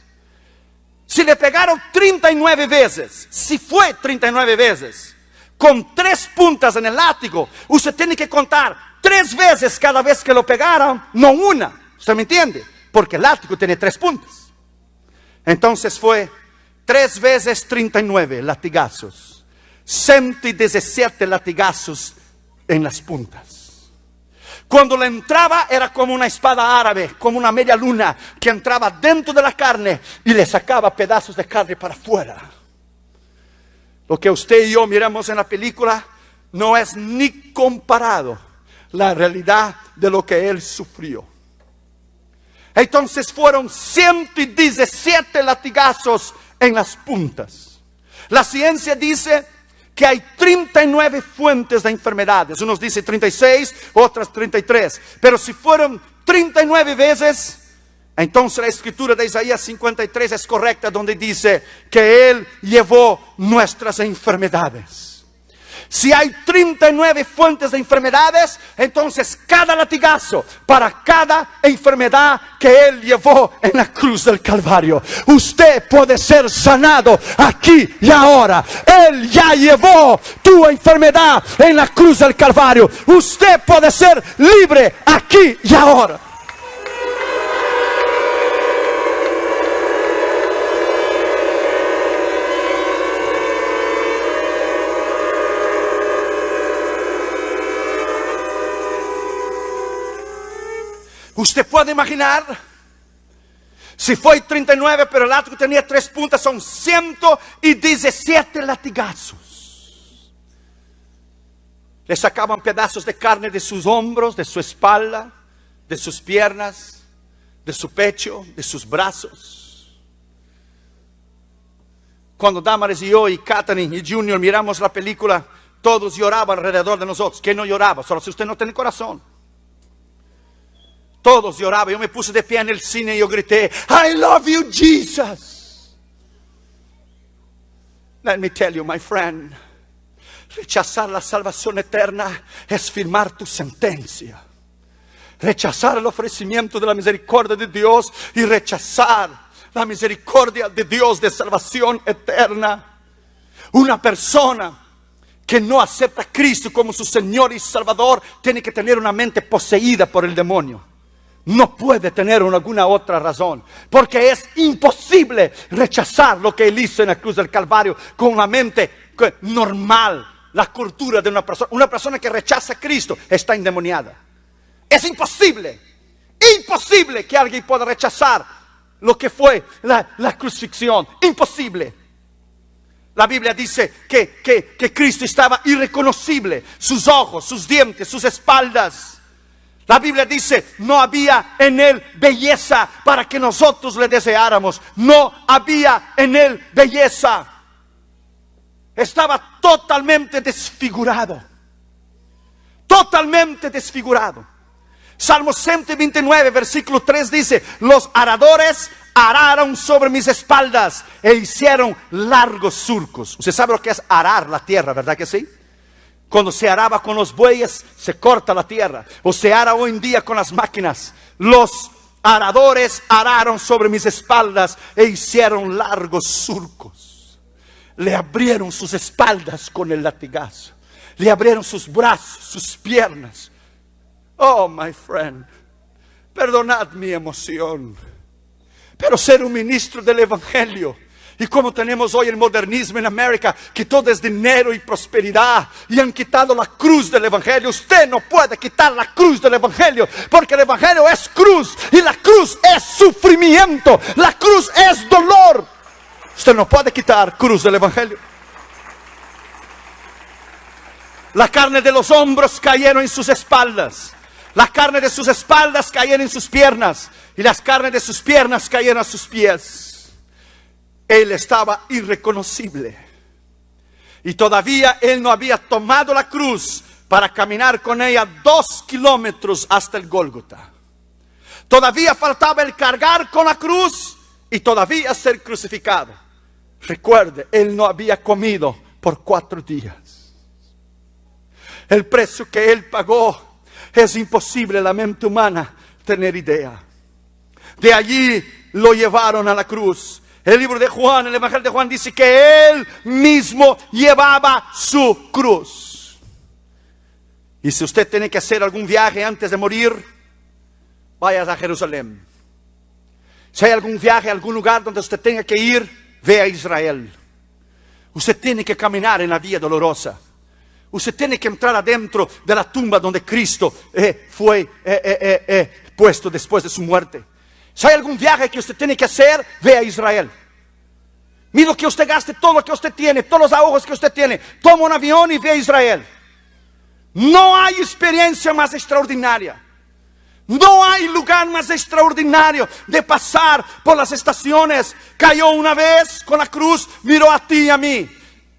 Si le pegaron 39 veces, si fue 39 veces, con 3 puntas en el látigo, usted tiene que contar 3 veces cada vez que lo pegaron, no una. ¿Usted me entiende? Porque el látigo tiene 3 puntas. Entonces fue 3 veces 39 latigazos, 117 latigazos en las puntas. Cuando le entraba era como una espada árabe, como una media luna que entraba dentro de la carne y le sacaba pedazos de carne para afuera. Lo que usted y yo miramos en la película no es ni comparado la realidad de lo que Él sufrió. Entonces fueron 117 latigazos en las puntas. La ciencia dice que hay 39 fuentes de enfermedades. Unos dicen 36, otras 33. Pero si fueron 39 veces, entonces la escritura de Isaías 53 es correcta, donde dice que Él llevó nuestras enfermedades. Si hay 39 fuentes de enfermedades, entonces cada latigazo para cada enfermedad que Él llevó en la cruz del Calvario. Usted puede ser sanado aquí y ahora. Él ya llevó tu enfermedad en la cruz del Calvario. Usted puede ser libre aquí y ahora. Usted puede imaginar, si fue 39, pero el látigo tenía 3 puntas, son 117 latigazos. Le sacaban pedazos de carne de sus hombros, de su espalda, de sus piernas, de su pecho, de sus brazos. Cuando Damaris y yo y Katherine y Junior miramos la película, todos lloraban alrededor de nosotros. ¿Quién no lloraba? Solo si usted no tiene corazón. Todos lloraban. Yo me puse de pie en el cine y yo grité, I love you, Jesus. Let me tell you, my friend, rechazar la salvación eterna es firmar tu sentencia. Rechazar el ofrecimiento de la misericordia de Dios y rechazar la misericordia de Dios de salvación eterna. Una persona que no acepta a Cristo como su Señor y Salvador tiene que tener una mente poseída por el demonio. No puede tener alguna otra razón, porque es imposible rechazar lo que Él hizo en la cruz del Calvario con una mente normal, la cultura de una persona. Una persona que rechaza a Cristo está endemoniada. Es imposible que alguien pueda rechazar lo que fue la crucifixión. Imposible. La Biblia dice que Cristo estaba irreconocible, sus ojos, sus dientes, sus espaldas. La Biblia dice, no había en Él belleza para que nosotros le deseáramos. No había en Él belleza. Estaba totalmente desfigurado. Totalmente desfigurado. Salmo 129, versículo 3 dice, los aradores araron sobre mis espaldas e hicieron largos surcos. Usted sabe lo que es arar la tierra, ¿verdad que sí? Cuando se araba con los bueyes, se corta la tierra. O se ara hoy en día con las máquinas. Los aradores araron sobre mis espaldas e hicieron largos surcos. Le abrieron sus espaldas con el latigazo. Le abrieron sus brazos, sus piernas. Oh, my friend, perdonad mi emoción. Pero ser un ministro del Evangelio, y como tenemos hoy el modernismo en América, que todo es dinero y prosperidad, y han quitado la cruz del Evangelio. Usted no puede quitar la cruz del Evangelio, porque el Evangelio es cruz, y la cruz es sufrimiento, la cruz es dolor. Usted no puede quitar cruz del Evangelio. La carne de los hombros cayeron en sus espaldas, la carne de sus espaldas cayeron en sus piernas, y las carnes de sus piernas cayeron a sus pies. Él estaba irreconocible. Y todavía Él no había tomado la cruz para caminar con ella 2 kilómetros hasta el Gólgota. Todavía faltaba el cargar con la cruz y todavía ser crucificado. Recuerde, Él no había comido por 4 días. El precio que Él pagó es imposible la mente humana tener idea. De allí lo llevaron a la cruz. El libro de Juan, el Evangelio de Juan dice que Él mismo llevaba su cruz. Y si usted tiene que hacer algún viaje antes de morir, vaya a Jerusalén. Si hay algún viaje a algún lugar donde usted tenga que ir, ve a Israel. Usted tiene que caminar en la vía dolorosa. Usted tiene que entrar adentro de la tumba donde Cristo fue puesto después de su muerte. Si hay algún viaje que usted tiene que hacer, ve a Israel. Mira que usted gaste todo lo que usted tiene, todos los ahorros que usted tiene. Toma un avión y ve a Israel. No hay experiencia más extraordinaria. No hay lugar más extraordinario de pasar por las estaciones. Cayó una vez con la cruz, miró a ti y a mí.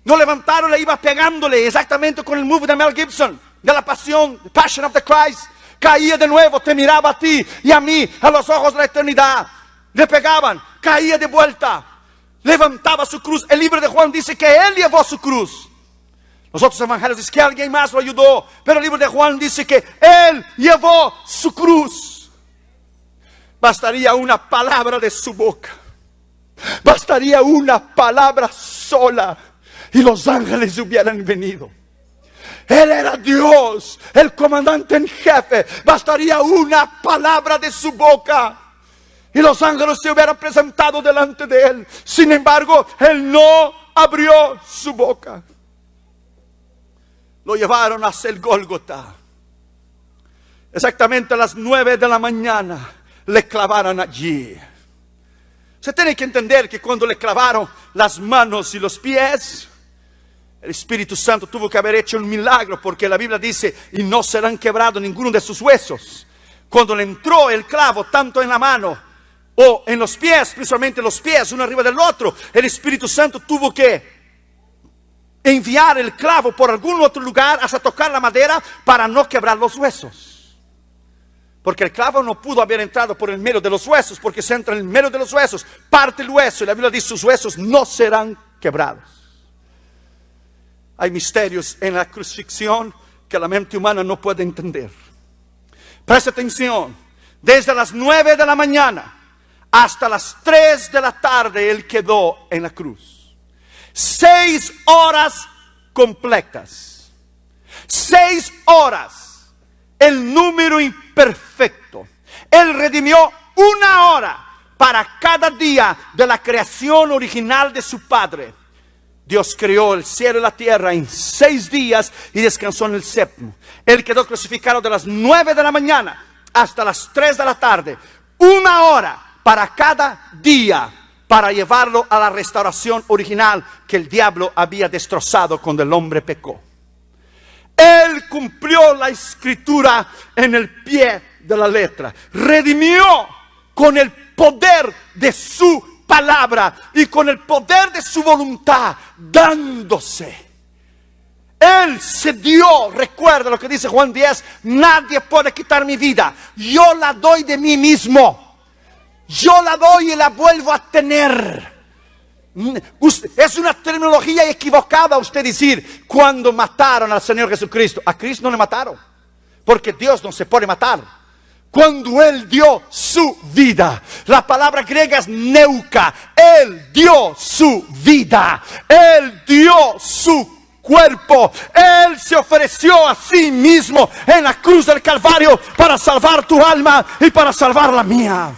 Lo levantaron, le iba pegándole, exactamente con el movie de Mel Gibson, de la pasión, The Passion of the Christ. Caía de nuevo, te miraba a ti y a mí, a los ojos de la eternidad. Le pegaban, caía de vuelta, levantaba su cruz. El libro de Juan dice que Él llevó su cruz. Los otros evangelios dicen que alguien más lo ayudó, pero el libro de Juan dice que Él llevó su cruz. Bastaría una palabra de su boca. Bastaría una palabra sola y los ángeles hubieran venido. Él era Dios, el comandante en jefe. Bastaría una palabra de su boca y los ángeles se hubieran presentado delante de Él. Sin embargo, Él no abrió su boca. Lo llevaron hacia el Gólgota. Exactamente a las 9 de la mañana le clavaron allí. Se tiene que entender que cuando le clavaron las manos y los pies, el Espíritu Santo tuvo que haber hecho un milagro, porque la Biblia dice, y no serán quebrados ninguno de sus huesos. Cuando le entró el clavo tanto en la mano o en los pies, principalmente los pies, uno arriba del otro, el Espíritu Santo tuvo que enviar el clavo por algún otro lugar hasta tocar la madera para no quebrar los huesos. Porque el clavo no pudo haber entrado por el medio de los huesos, porque se entra en el medio de los huesos, parte el hueso, y la Biblia dice, sus huesos no serán quebrados. Hay misterios en la crucifixión que la mente humana no puede entender. Presta atención, desde las 9 de la mañana hasta las 3 de la tarde Él quedó en la cruz. 6 horas completas. 6 horas. El número imperfecto. Él redimió 1 hora para cada día de la creación original de su Padre. Dios creó el cielo y la tierra en 6 días y descansó en el 7º. Él quedó crucificado de las 9 de la mañana hasta las 3 de la tarde. 1 hora para cada día, para llevarlo a la restauración original que el diablo había destrozado cuando el hombre pecó. Él cumplió la escritura en el pie de la letra. Redimió con el poder de su palabra y con el poder de su voluntad, dándose. Él se dio. Recuerda lo que dice Juan 10: nadie puede quitar mi vida, yo la doy de mí mismo. Yo la doy y la vuelvo a tener. Es una terminología equivocada usted decir, cuando mataron al Señor Jesucristo. A Cristo no le mataron, porque Dios no se puede matar. Cuando Él dio su vida, la palabra griega es neuka. Él dio su vida, Él dio su cuerpo. Él se ofreció a sí mismo en la cruz del Calvario para salvar tu alma y para salvar la mía.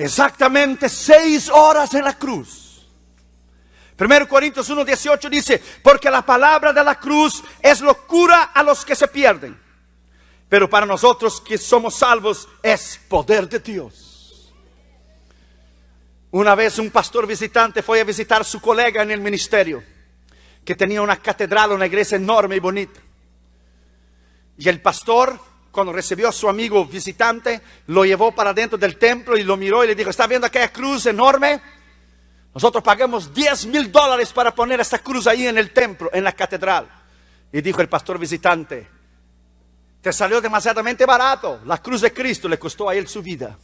Exactamente 6 horas en la cruz. 1 Corintios 1:18 dice: porque la palabra de la cruz es locura a los que se pierden, pero para nosotros que somos salvos es poder de Dios. Una vez un pastor visitante fue a visitar a su colega en el ministerio, que tenía una catedral, una iglesia enorme y bonita. Y el pastor, cuando recibió a su amigo visitante, lo llevó para dentro del templo y lo miró y le dijo: ¿está viendo aquella cruz enorme? Nosotros pagamos $10,000 para poner esta cruz ahí en el templo, en la catedral. Y dijo el pastor visitante: te salió demasiadamente barato. La cruz de Cristo le costó a él su vida.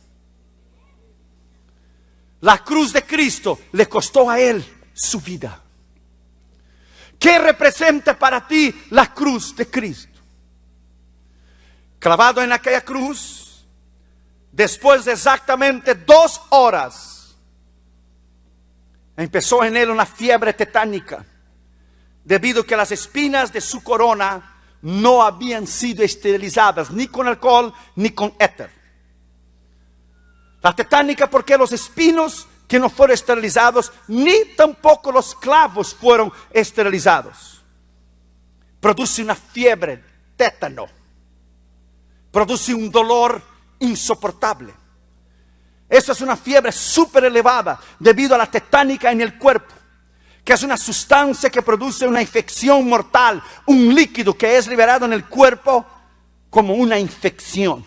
La cruz de Cristo le costó a él su vida. ¿Qué representa para ti la cruz de Cristo? Clavado en aquella cruz, después de exactamente 2 horas, empezó en él una fiebre tetánica, debido a que las espinas de su corona no habían sido esterilizadas, ni con alcohol, ni con éter. La tetánica porque los espinos que no fueron esterilizados, ni tampoco los clavos fueron esterilizados. Produce una fiebre, tétano. Produce un dolor insoportable. Esta es una fiebre súper elevada debido a la tetánica en el cuerpo, que es una sustancia que produce una infección mortal, un líquido que es liberado en el cuerpo como una infección.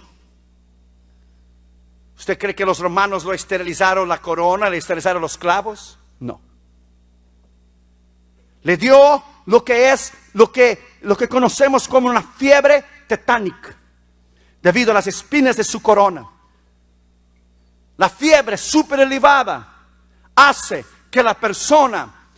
¿Usted cree que los romanos lo esterilizaron la corona, le esterilizaron los clavos? No. Le dio lo que es, lo que conocemos como una fiebre tetánica, debido a las espinas de su corona. La fiebre súper elevada hace que la persona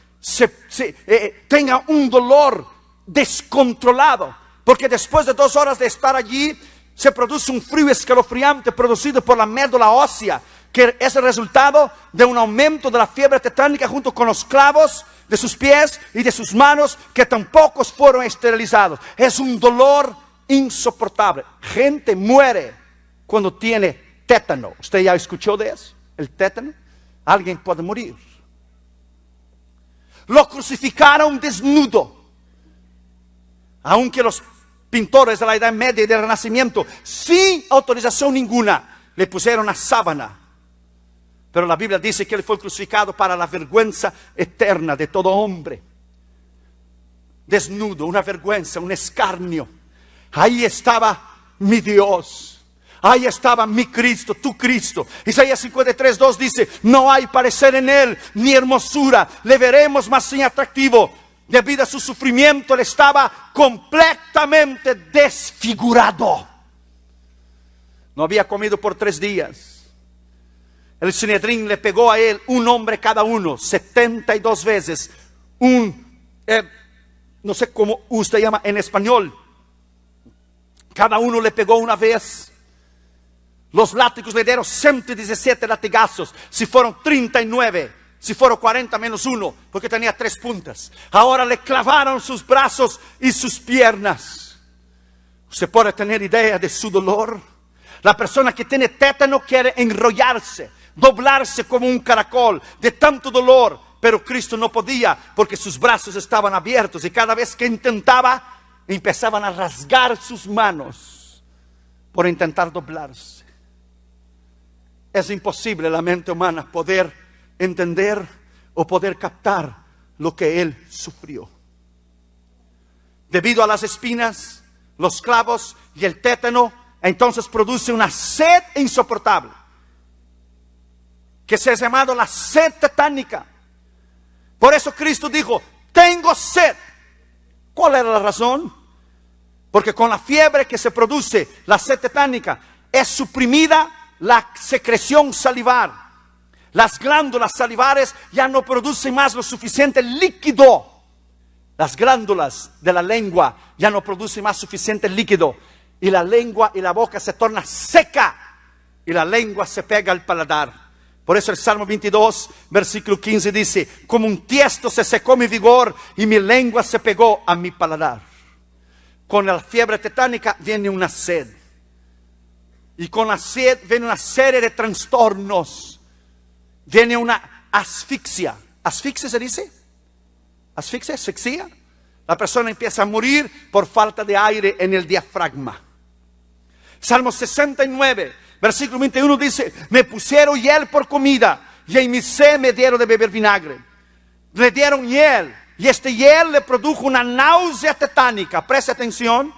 tenga un dolor descontrolado, porque después de 2 horas de estar allí, se produce un frío escalofriante producido por la médula ósea, que es el resultado de un aumento de la fiebre tetánica junto con los clavos de sus pies y de sus manos, que tampoco fueron esterilizados. Es un dolor insoportable. Gente muere cuando tiene tétano. ¿Usted ya escuchó de eso? El tétano. Alguien puede morir. Lo crucificaron desnudo. Aunque los pintores de la Edad Media y del Renacimiento, sin autorización ninguna, le pusieron una sábana. Pero la Biblia dice que él fue crucificado para la vergüenza eterna de todo hombre. Desnudo, una vergüenza, un escarnio. Ahí estaba mi Dios. Ahí estaba mi Cristo, tu Cristo. Isaías 53:2 dice: no hay parecer en él, ni hermosura. Le veremos más sin atractivo. Debido a su sufrimiento, él estaba completamente desfigurado. No había comido por 3 días. El Sanedrín le pegó a él, un hombre cada uno, 72 veces. No sé cómo usted llama en español. Cada uno le pegó una vez. Los látigos le dieron 117 latigazos. Si fueron 39, si fueron 40 menos 1, porque tenía 3 puntas. Ahora le clavaron sus brazos y sus piernas. ¿Usted puede tener idea de su dolor? La persona que tiene tétano quiere enrollarse, doblarse como un caracol de tanto dolor, pero Cristo no podía porque sus brazos estaban abiertos y cada vez que intentaba, empezaban a rasgar sus manos por intentar doblarse. Es imposible la mente humana poder entender o poder captar lo que él sufrió. Debido a las espinas, los clavos y el tétano, entonces produce una sed insoportable, que se ha llamado la sed tetánica. Por eso Cristo dijo: tengo sed. ¿Cuál era la razón? Porque con la fiebre que se produce, la sed tetánica, es suprimida la secreción salivar. Las glándulas salivares ya no producen más lo suficiente líquido. Las glándulas de la lengua ya no producen más suficiente líquido. Y la lengua y la boca se torna seca. Y la lengua se pega al paladar. Por eso el Salmo 22, versículo 15 dice: como un tiesto se secó mi vigor y mi lengua se pegó a mi paladar. Con la fiebre tetánica viene una sed. Y con la sed viene una serie de trastornos. Viene una asfixia. ¿Asfixia se dice? ¿Asfixia? ¿Asfixia? La persona empieza a morir por falta de aire en el diafragma. Salmo 69, versículo 21 dice: me pusieron hiel por comida y en mi sed me dieron de beber vinagre. Le dieron hiel y este hiel le produjo una náusea tetánica. Preste atención.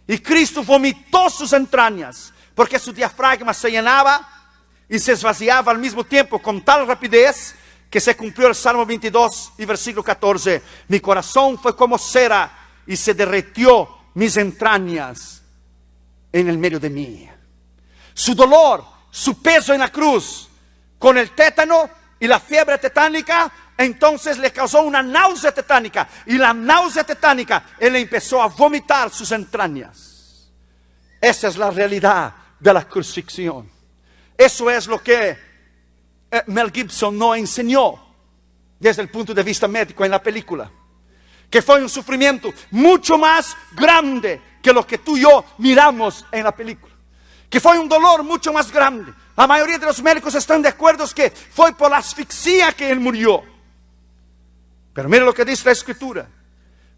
Y Cristo vomitó sus entrañas porque su diafragma se llenaba y se esvaciaba al mismo tiempo con tal rapidez que se cumplió el Salmo 22 y versículo 14. Mi corazón fue como cera y se derritió mis entrañas en el medio de mí. Su dolor, su peso en la cruz, con el tétano y la fiebre tetánica, entonces le causó una náusea tetánica. Y la náusea tetánica, él empezó a vomitar sus entrañas. Esa es la realidad de la crucifixión. Eso es lo que Mel Gibson no enseñó desde el punto de vista médico en la película. Que fue un sufrimiento mucho más grande que lo que tú y yo miramos en la película. Que fue un dolor mucho más grande. La mayoría de los médicos están de acuerdo que fue por la asfixia que él murió. Pero mire lo que dice la Escritura: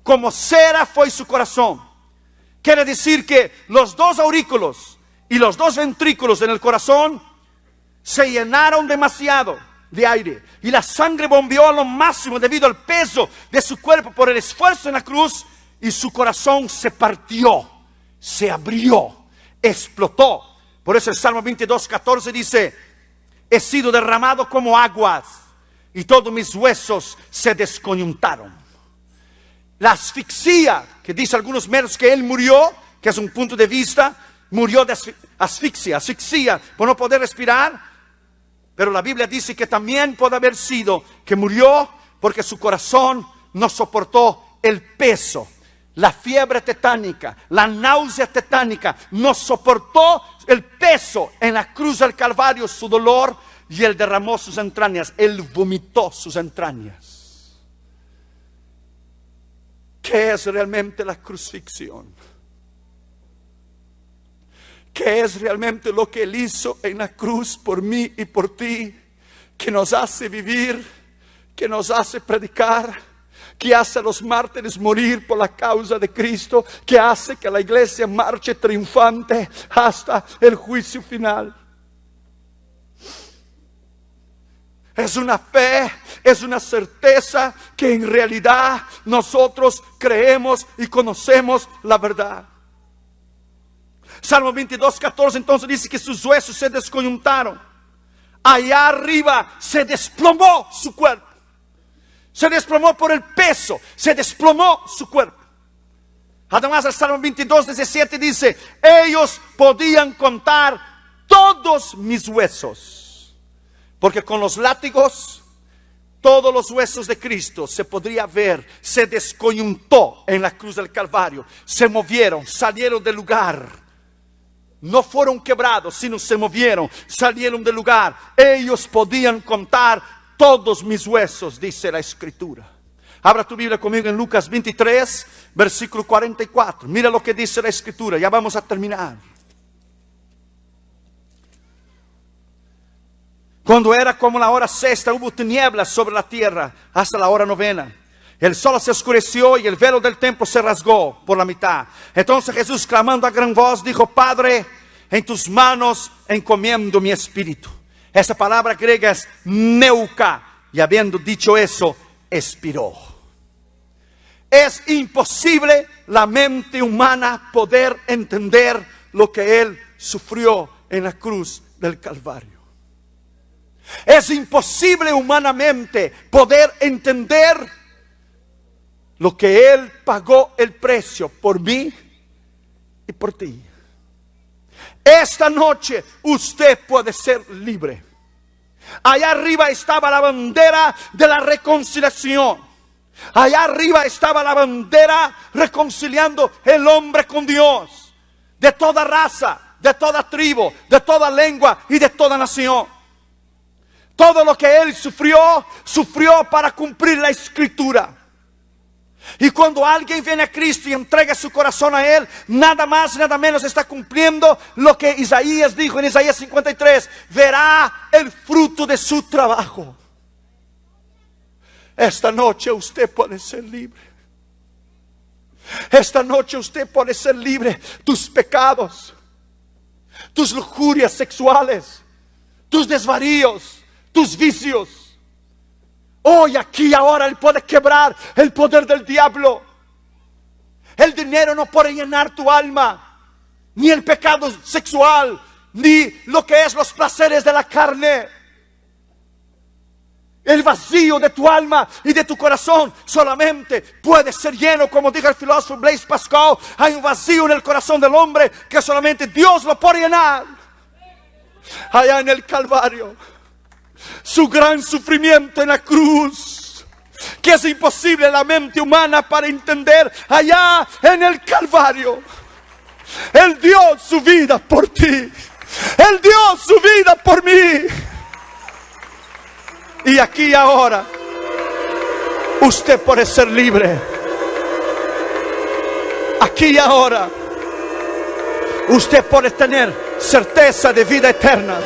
como cera fue su corazón. Quiere decir que los 2 aurículos y los 2 ventrículos en el corazón se llenaron demasiado de aire. Y la sangre bombeó a lo máximo debido al peso de su cuerpo por el esfuerzo en la cruz. Y su corazón se partió, se abrió, explotó. Por eso el Salmo 22, 14 dice: he sido derramado como aguas y todos mis huesos se descoyuntaron. La asfixia, que dice algunos médicos que él murió, que es un punto de vista, murió de asfixia por no poder respirar. Pero la Biblia dice que también puede haber sido que murió porque su corazón no soportó el peso, la fiebre tetánica, la náusea tetánica, no soportó el peso en la cruz del Calvario, su dolor, y él derramó sus entrañas, él vomitó sus entrañas. ¿Qué es realmente la crucifixión? ¿Qué es realmente lo que él hizo en la cruz por mí y por ti? Que nos hace vivir, que nos hace predicar, que hace a los mártires morir por la causa de Cristo, que hace que la iglesia marche triunfante hasta el juicio final. Es una fe, es una certeza que en realidad nosotros creemos y conocemos la verdad. Salmo 22:14 entonces dice que sus huesos se descoyuntaron. Allá arriba se desplomó su cuerpo. Se desplomó por el peso, se desplomó su cuerpo. Además el Salmo 22:17 dice, ellos podían contar todos mis huesos. Porque con los látigos, todos los huesos de Cristo se podría ver, se descoyuntó en la cruz del Calvario. Se movieron, salieron del lugar. No fueron quebrados, sino se movieron, salieron del lugar. Ellos podían contar todos mis huesos, dice la Escritura. Abra tu Biblia conmigo en Lucas 23, versículo 44. Mira lo que dice la Escritura, ya vamos a terminar. Cuando era como la hora sexta, hubo tinieblas sobre la tierra hasta la hora novena. El sol se oscureció y el velo del templo se rasgó por la mitad. Entonces Jesús, clamando a gran voz, dijo, Padre, en tus manos encomiendo mi espíritu. Esa palabra griega es neuka, y habiendo dicho eso, expiró. Es imposible la mente humana poder entender lo que Él sufrió en la cruz del Calvario. Es imposible humanamente poder entender lo que Él pagó el precio por mí y por ti. Esta noche usted puede ser libre. Allá arriba estaba la bandera de la reconciliación. Allá arriba estaba la bandera reconciliando el hombre con Dios. De toda raza, de toda tribu, de toda lengua y de toda nación. Todo lo que Él sufrió, sufrió para cumplir la Escritura. Y cuando alguien viene a Cristo y entrega su corazón a Él, nada más, nada menos está cumpliendo lo que Isaías dijo en Isaías 53. Verá el fruto de su trabajo. Esta noche usted puede ser libre. Esta noche usted puede ser libre. Tus pecados, tus lujurias sexuales, tus desvaríos, tus vicios. Hoy, aquí, ahora, Él puede quebrar el poder del diablo. El dinero no puede llenar tu alma, ni el pecado sexual, ni lo que es los placeres de la carne. El vacío de tu alma y de tu corazón solamente puede ser lleno, como dijo el filósofo Blaise Pascal. Hay un vacío en el corazón del hombre que solamente Dios lo puede llenar. Allá en el Calvario, su gran sufrimiento en la cruz, que es imposible la mente humana para entender. Allá en el Calvario, Él dio su vida por ti. Él dio su vida por mí. Y aquí y ahora usted puede ser libre. Aquí y ahora usted puede tener certeza de vida eterna.